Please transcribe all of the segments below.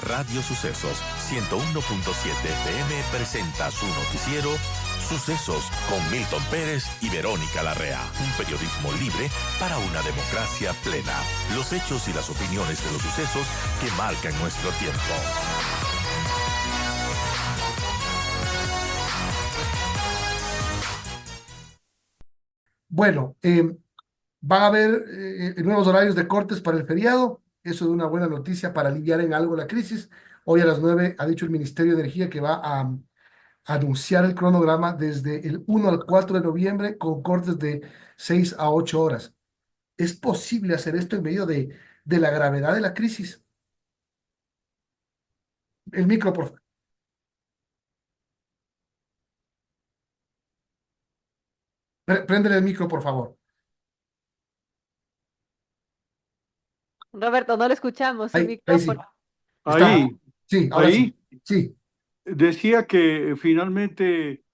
Radio Sucesos 101.7 FM presenta su noticiero Sucesos con Milton Pérez y Verónica Larrea. Un periodismo libre para una democracia plena. Los hechos y las opiniones de los sucesos que marcan nuestro tiempo. Bueno, van a haber nuevos horarios de cortes para el feriado. Eso es una buena noticia para aliviar en algo la crisis. Hoy a las 9 ha dicho el Ministerio de Energía que va a anunciar el cronograma desde el 1 al 4 de noviembre con cortes de 6 a 8 horas. ¿Es posible hacer esto en medio de la gravedad de la crisis? El micro, por favor. Préndele el micro, por favor. Roberto, no lo escuchamos, su Ahí sí. micrófono. Está. Sí, ahora sí. Ahí Sí. decía que finalmente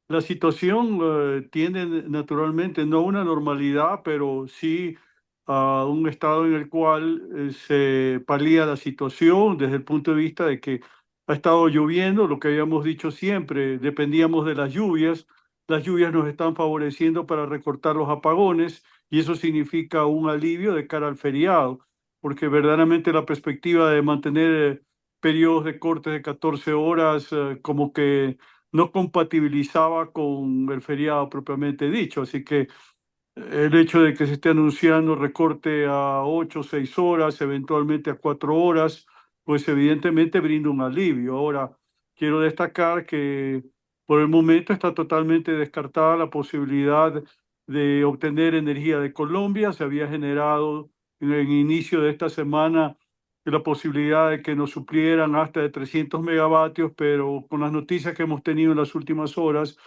la situación tiende naturalmente no a una normalidad, pero sí a un estado en el cual se palía la situación desde el punto de vista de que ha estado lloviendo, lo que habíamos dicho siempre, dependíamos de las lluvias nos están favoreciendo para recortar los apagones y eso significa un alivio de cara al feriado, porque verdaderamente la perspectiva de mantener periodos de cortes de 14 horas como que no compatibilizaba con el feriado propiamente dicho. Así que el hecho de que se esté anunciando recorte a 8 o 6 horas, eventualmente a 4 horas, pues evidentemente brinda un alivio. Ahora, quiero destacar que por el momento está totalmente descartada la posibilidad de obtener energía de Colombia. Se había generado en el inicio de esta semana la posibilidad de que nos suplieran hasta de 300 megavatios, pero con las noticias que hemos tenido en las últimas horas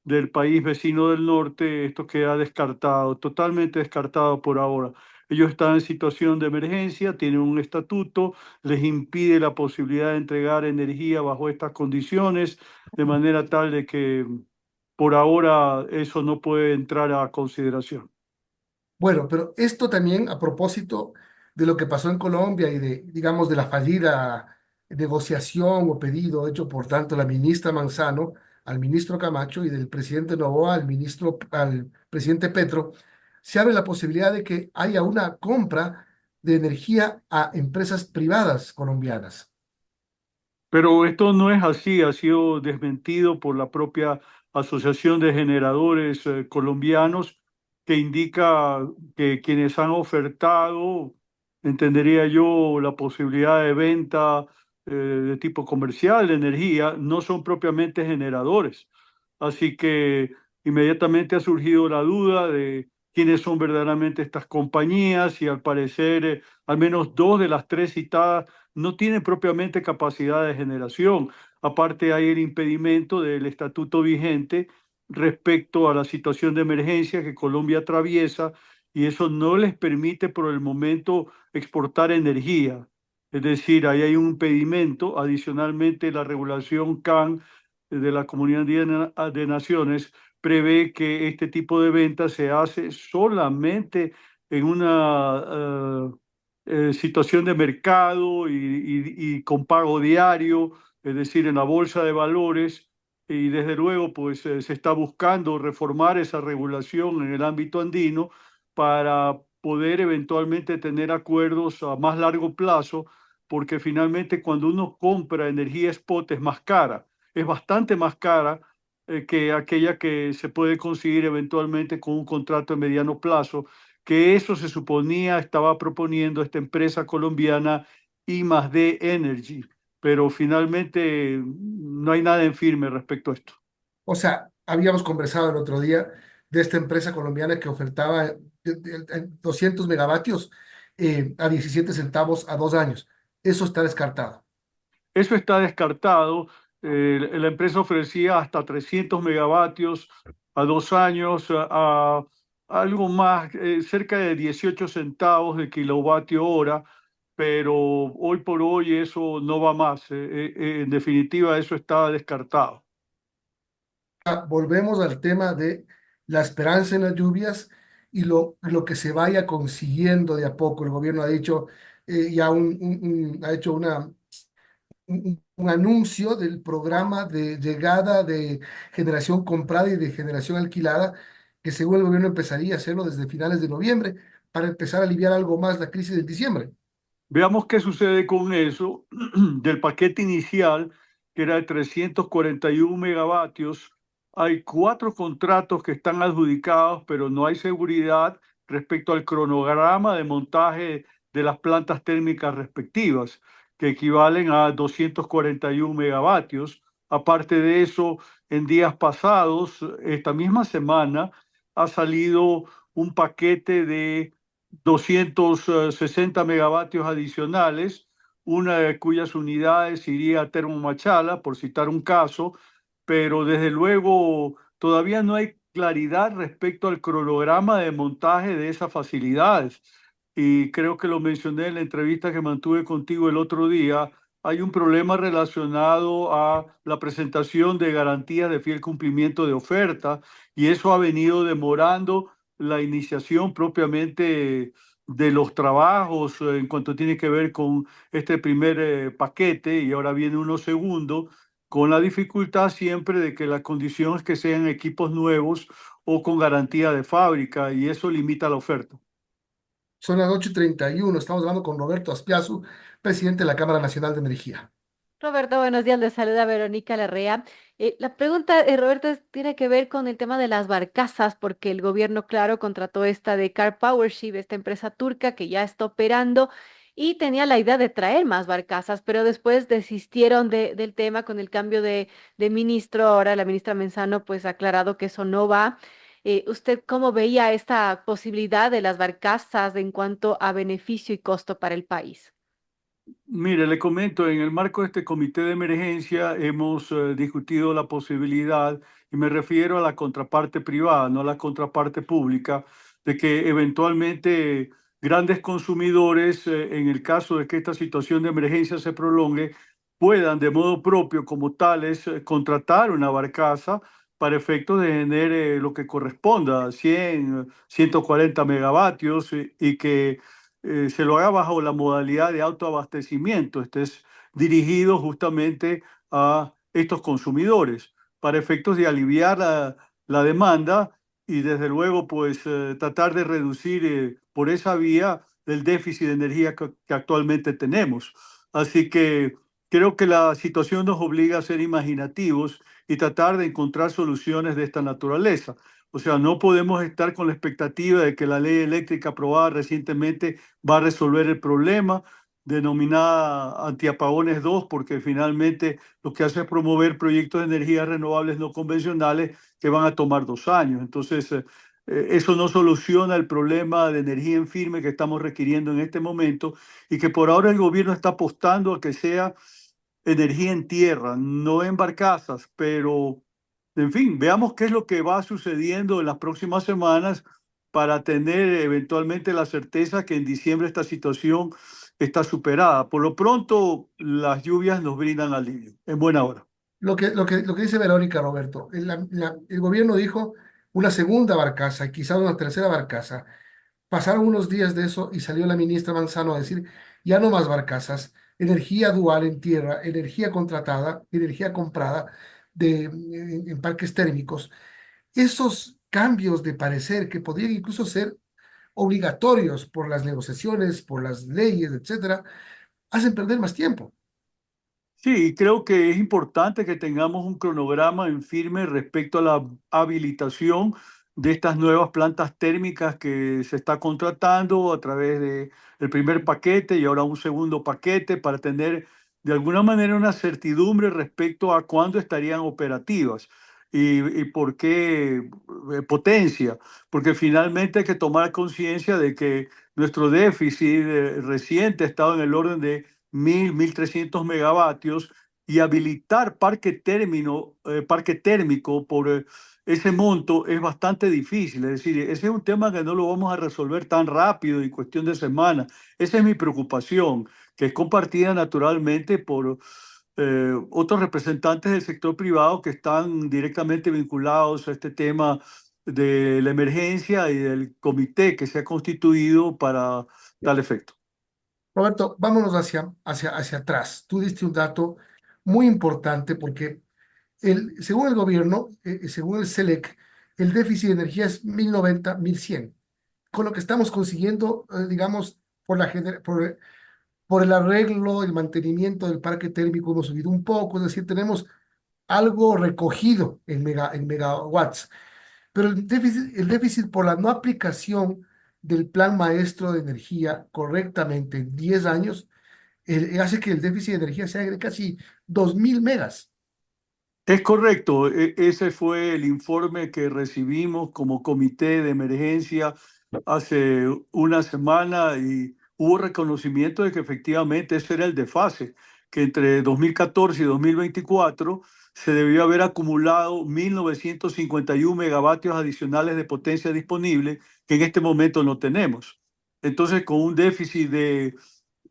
del país vecino del norte, esto queda descartado, totalmente descartado por ahora. Ellos están en situación de emergencia, tienen un estatuto, les impide la posibilidad de entregar energía bajo estas condiciones, de manera tal de que por ahora eso no puede entrar a consideración. Bueno, pero esto también a propósito de lo que pasó en Colombia y digamos, de la fallida negociación o pedido hecho por tanto la ministra Manzano al ministro Camacho y del presidente Noboa al presidente Petro, se abre la posibilidad de que haya una compra de energía a empresas privadas colombianas. Pero esto no es así, ha sido desmentido por la propia Asociación de Generadores Colombianos, que indica que quienes han ofertado, entendería yo, la posibilidad de venta de tipo comercial de energía, no son propiamente generadores. Así que inmediatamente ha surgido la duda de quiénes son verdaderamente estas compañías y al parecer al menos dos de las tres citadas no tienen propiamente capacidad de generación. Aparte hay el impedimento del estatuto vigente respecto a la situación de emergencia que Colombia atraviesa y eso no les permite por el momento exportar energía. Es decir, ahí hay un impedimento. Adicionalmente, la regulación CAN de la Comunidad Andina de Naciones prevé que este tipo de venta se hace solamente en una situación de mercado y con pago diario, es decir, en la bolsa de valores. Y desde luego, pues se está buscando reformar esa regulación en el ámbito andino para poder eventualmente tener acuerdos a más largo plazo, porque finalmente cuando uno compra energía spot es más cara, es bastante más cara que aquella que se puede conseguir eventualmente con un contrato de mediano plazo, que eso se suponía estaba proponiendo esta empresa colombiana I+D Energy, pero finalmente no hay nada en firme respecto a esto. O sea, habíamos conversado el otro día de esta empresa colombiana que ofertaba 200 megavatios a 17 centavos a 2 años. Eso está descartado. Eso está descartado. La empresa ofrecía hasta 300 megavatios a 2 años, a algo más, cerca de 18 centavos de kilovatio hora, pero hoy por hoy eso no va más. En definitiva, eso está descartado. Volvemos al tema de la esperanza en las lluvias y lo que se vaya consiguiendo de a poco. El gobierno ha dicho, ha hecho un anuncio del programa de llegada de generación comprada y de generación alquilada, que según el gobierno empezaría a hacerlo desde finales de noviembre para empezar a aliviar algo más la crisis de diciembre. Veamos qué sucede con eso. Del paquete inicial, que era de 341 megavatios, hay 4 contratos que están adjudicados, pero no hay seguridad respecto al cronograma de montaje de las plantas térmicas respectivas, que equivalen a 241 megavatios. Aparte de eso, en días pasados, esta misma semana, ha salido un paquete de 260 megavatios adicionales, una de cuyas unidades iría a Termomachala, por citar un caso, pero desde luego todavía no hay claridad respecto al cronograma de montaje de esas facilidades. Y creo que lo mencioné en la entrevista que mantuve contigo el otro día. Hay un problema relacionado a la presentación de garantías de fiel cumplimiento de oferta y eso ha venido demorando la iniciación propiamente de los trabajos en cuanto tiene que ver con este primer paquete y ahora viene uno segundo, con la dificultad siempre de que las condiciones que sean equipos nuevos o con garantía de fábrica y eso limita la oferta. Son las 8:31. Estamos hablando con Roberto Aspiazu, presidente de la Cámara Nacional de Energía. Roberto, buenos días. Les saluda Verónica Larrea. La pregunta, Roberto, tiene que ver con el tema de las barcazas, porque el gobierno, claro, contrató esta de Car Powership, esta empresa turca que ya está operando y tenía la idea de traer más barcazas, pero después desistieron del tema con el cambio de ministro. Ahora la ministra Menzano pues ha aclarado que eso no va. ¿Usted cómo veía esta posibilidad de las barcazas en cuanto a beneficio y costo para el país? Mire, le comento, en el marco de este comité de emergencia hemos discutido la posibilidad, y me refiero a la contraparte privada, no a la contraparte pública, de que eventualmente grandes consumidores, en el caso de que esta situación de emergencia se prolongue, puedan de modo propio, como tales, contratar una barcaza para efectos de tener lo que corresponda, 100, 140 megavatios, y que se lo haga bajo la modalidad de autoabastecimiento. Este es dirigido justamente a estos consumidores para efectos de aliviar la demanda y desde luego pues tratar de reducir por esa vía el déficit de energía que actualmente tenemos. Así que creo que la situación nos obliga a ser imaginativos y tratar de encontrar soluciones de esta naturaleza. O sea, no podemos estar con la expectativa de que la ley eléctrica aprobada recientemente va a resolver el problema, denominada Antiapagones 2, porque finalmente lo que hace es promover proyectos de energías renovables no convencionales que van a tomar 2 años. Entonces, eso no soluciona el problema de energía en firme que estamos requiriendo en este momento y que por ahora el gobierno está apostando a que sea energía en tierra, no en barcazas, pero en fin, veamos qué es lo que va sucediendo en las próximas semanas para tener eventualmente la certeza que en diciembre esta situación está superada. Por lo pronto, las lluvias nos brindan alivio, en buena hora. Lo que dice Verónica, Roberto, el gobierno dijo una segunda barcaza y quizás una tercera barcaza. Pasaron unos días de eso y salió la ministra Manzano a decir, ya no más barcazas, energía dual en tierra, energía contratada, energía comprada en parques térmicos. Esos cambios de parecer que podrían incluso ser obligatorios por las negociaciones, por las leyes, etcétera, hacen perder más tiempo. Sí, creo que es importante que tengamos un cronograma en firme respecto a la habilitación de estas nuevas plantas térmicas que se está contratando a través de el primer paquete y ahora un segundo paquete para tener de alguna manera una certidumbre respecto a cuándo estarían operativas y por qué potencia, porque finalmente hay que tomar conciencia de que nuestro déficit reciente ha estado en el orden de 1.300 megavatios y habilitar parque térmico por ese monto es bastante difícil. Es decir, ese es un tema que no lo vamos a resolver tan rápido, en cuestión de semanas. Esa es mi preocupación, que es compartida naturalmente por otros representantes del sector privado que están directamente vinculados a este tema de la emergencia y del comité que se ha constituido para tal efecto. Roberto, vámonos hacia atrás. Tú diste un dato muy importante porque según el gobierno, según el SELEC, el déficit de energía es 1090, 1100. Con lo que estamos consiguiendo, digamos, por el arreglo, el mantenimiento del parque térmico hemos subido un poco, es decir, tenemos algo recogido en megawatts. Pero el déficit por la no aplicación del plan maestro de energía correctamente en 10 años, hace que el déficit de energía sea de casi 2000 megas. Es correcto, ese fue el informe que recibimos como comité de emergencia hace una semana y hubo reconocimiento de que efectivamente ese era el desfase, que entre 2014 y 2024 se debió haber acumulado 1951 megavatios adicionales de potencia disponible que en este momento no tenemos. Entonces, con un déficit de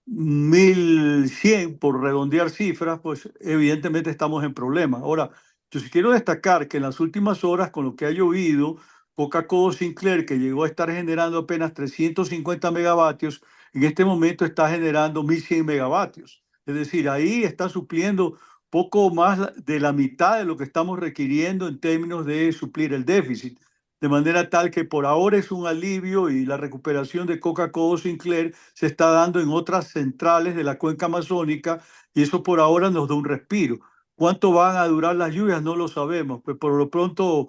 1100 por redondear cifras, pues evidentemente estamos en problemas. Ahora, yo sí quiero destacar que en las últimas horas, con lo que ha llovido, Coca-Cola Sinclair, que llegó a estar generando apenas 350 megavatios, en este momento está generando 1100 megavatios. Es decir, ahí está supliendo poco más de la mitad de lo que estamos requiriendo en términos de suplir el déficit. De manera tal que por ahora es un alivio y la recuperación de Coca-Cola Sinclair se está dando en otras centrales de la cuenca amazónica y eso por ahora nos da un respiro. ¿Cuánto van a durar las lluvias? No lo sabemos, pues por lo pronto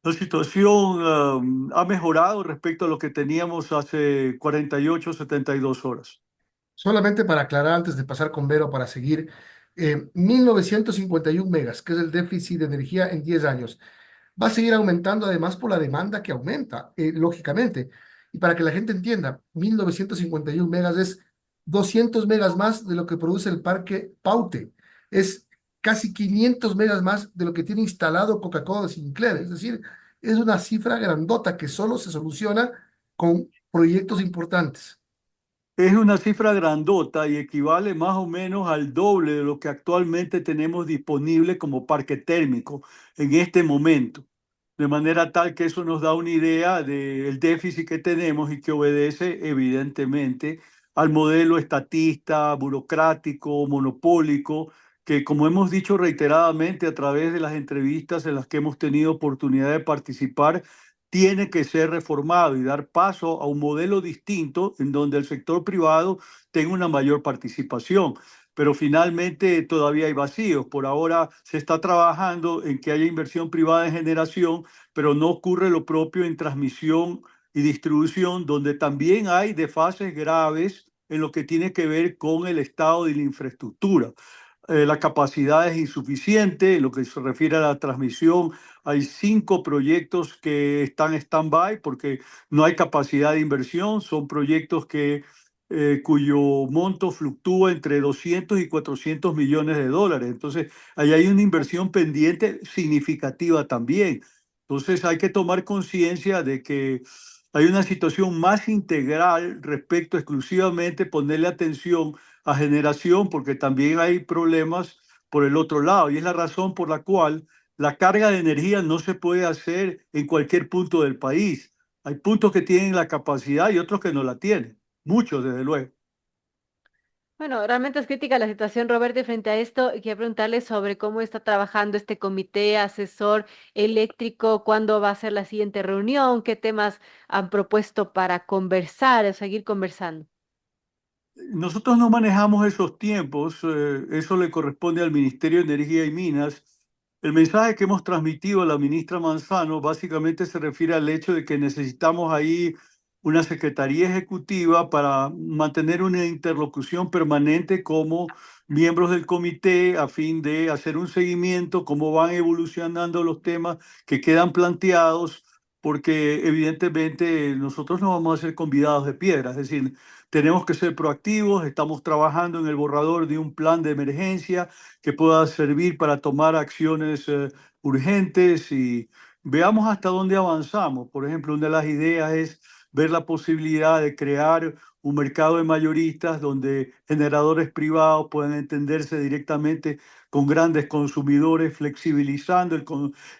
la situación ha mejorado respecto a lo que teníamos hace 48, 72 horas. Solamente para aclarar antes de pasar con Vero para seguir, 1951 megas, que es el déficit de energía en 10 años. Va a seguir aumentando además por la demanda que aumenta, lógicamente. Y para que la gente entienda, 1951 megas es 200 megas más de lo que produce el parque Paute. Es casi 500 megas más de lo que tiene instalado Coca-Cola Sinclair. Es decir, es una cifra grandota que solo se soluciona con proyectos importantes. Es una cifra grandota y equivale más o menos al doble de lo que actualmente tenemos disponible como parque térmico en este momento. De manera tal que eso nos da una idea del déficit que tenemos y que obedece evidentemente al modelo estatista, burocrático, monopólico, que como hemos dicho reiteradamente a través de las entrevistas en las que hemos tenido oportunidad de participar, tiene que ser reformado y dar paso a un modelo distinto en donde el sector privado tenga una mayor participación. Pero finalmente todavía hay vacíos. Por ahora se está trabajando en que haya inversión privada en generación, pero no ocurre lo propio en transmisión y distribución, donde también hay desfases graves en lo que tiene que ver con el estado de la infraestructura. La capacidad es insuficiente, en lo que se refiere a la transmisión, hay 5 proyectos que están en stand-by porque no hay capacidad de inversión, son proyectos cuyo monto fluctúa entre 200 y 400 millones de dólares. Entonces, ahí hay una inversión pendiente significativa también. Entonces, hay que tomar conciencia de que hay una situación más integral respecto exclusivamente ponerle atención a generación, porque también hay problemas por el otro lado. Y es la razón por la cual la carga de energía no se puede hacer en cualquier punto del país. Hay puntos que tienen la capacidad y otros que no la tienen. Muchos, desde luego. Bueno, realmente es crítica la situación, Roberto, y frente a esto, quiero preguntarle sobre cómo está trabajando este comité asesor eléctrico, cuándo va a ser la siguiente reunión, qué temas han propuesto para conversar, seguir conversando. Nosotros no manejamos esos tiempos, eso le corresponde al Ministerio de Energía y Minas. El mensaje que hemos transmitido a la ministra Manzano básicamente se refiere al hecho de que necesitamos ahí una secretaría ejecutiva para mantener una interlocución permanente como miembros del comité a fin de hacer un seguimiento, cómo van evolucionando los temas que quedan planteados, porque evidentemente nosotros no vamos a ser convidados de piedra, es decir, tenemos que ser proactivos, estamos trabajando en el borrador de un plan de emergencia que pueda servir para tomar acciones urgentes y veamos hasta dónde avanzamos. Por ejemplo, una de las ideas es ver la posibilidad de crear un mercado de mayoristas donde generadores privados puedan entenderse directamente con grandes consumidores, flexibilizando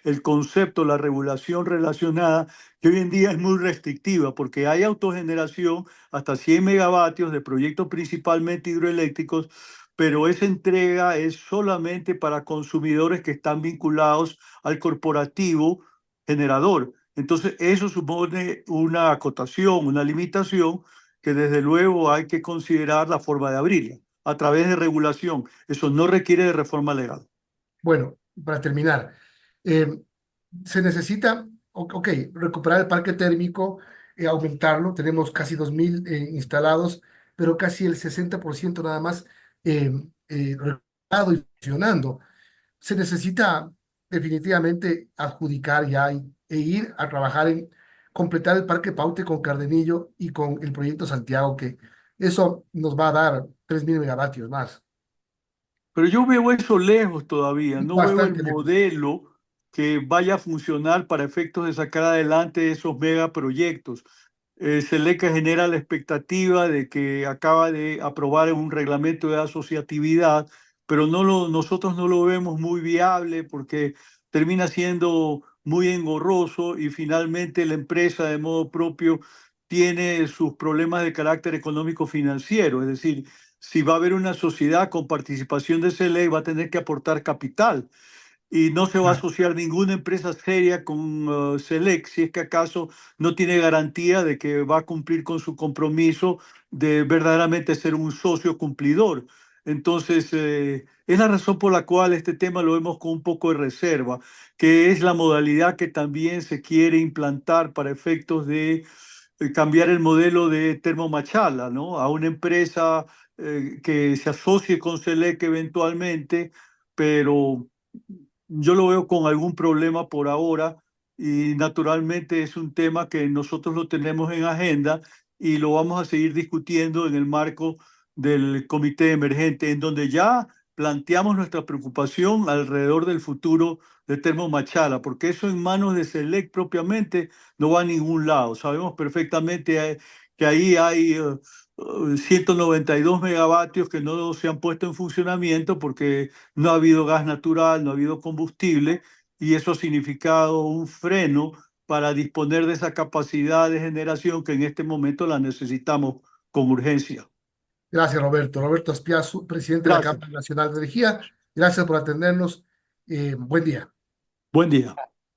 el concepto, la regulación relacionada, que hoy en día es muy restrictiva, porque hay autogeneración hasta 100 megavatios de proyectos principalmente hidroeléctricos, pero esa entrega es solamente para consumidores que están vinculados al corporativo generador. Entonces, eso supone una acotación, una limitación que desde luego hay que considerar la forma de abrirla a través de regulación. Eso no requiere de reforma legal. Bueno, para terminar, eh, se necesita, ok, recuperar el parque térmico, aumentarlo. Tenemos casi 2.000 instalados, pero casi el 60% nada más recuperado y funcionando. Se necesita definitivamente adjudicar ya e ir a trabajar en completar el parque Paute con Cardenillo y con el proyecto Santiago, que eso nos va a dar 3.000 megavatios más. Pero yo veo eso lejos todavía, no veo el Bastante lejos. modelo que vaya a funcionar para efectos de sacar adelante esos megaproyectos. Seleca genera la expectativa de que acaba de aprobar un reglamento de asociatividad, pero nosotros no lo vemos muy viable porque termina siendo muy engorroso y finalmente la empresa de modo propio tiene sus problemas de carácter económico-financiero. Es decir, si va a haber una sociedad con participación de Selec, va a tener que aportar capital y no se va a Ah, asociar ninguna empresa seria con Select si es que acaso no tiene garantía de que va a cumplir con su compromiso de verdaderamente ser un socio cumplidor. Entonces, es la razón por la cual este tema lo vemos con un poco de reserva, que es la modalidad que también se quiere implantar para efectos de cambiar el modelo de Termomachala, ¿no? A una empresa que se asocie con Select eventualmente, pero yo lo veo con algún problema por ahora y naturalmente es un tema que nosotros lo tenemos en agenda y lo vamos a seguir discutiendo en el marco del comité emergente, en donde ya planteamos nuestra preocupación alrededor del futuro de Termomachala, porque eso en manos de Select propiamente no va a ningún lado. Sabemos perfectamente que ahí hay 192 megavatios que no se han puesto en funcionamiento porque no ha habido gas natural, no ha habido combustible, y eso ha significado un freno para disponer de esa capacidad de generación que en este momento la necesitamos con urgencia. gracias, Roberto. Roberto Aspiazu, presidente de la Gracias. Cámara Nacional de Energía. Gracias por atendernos. Buen día. Buen día.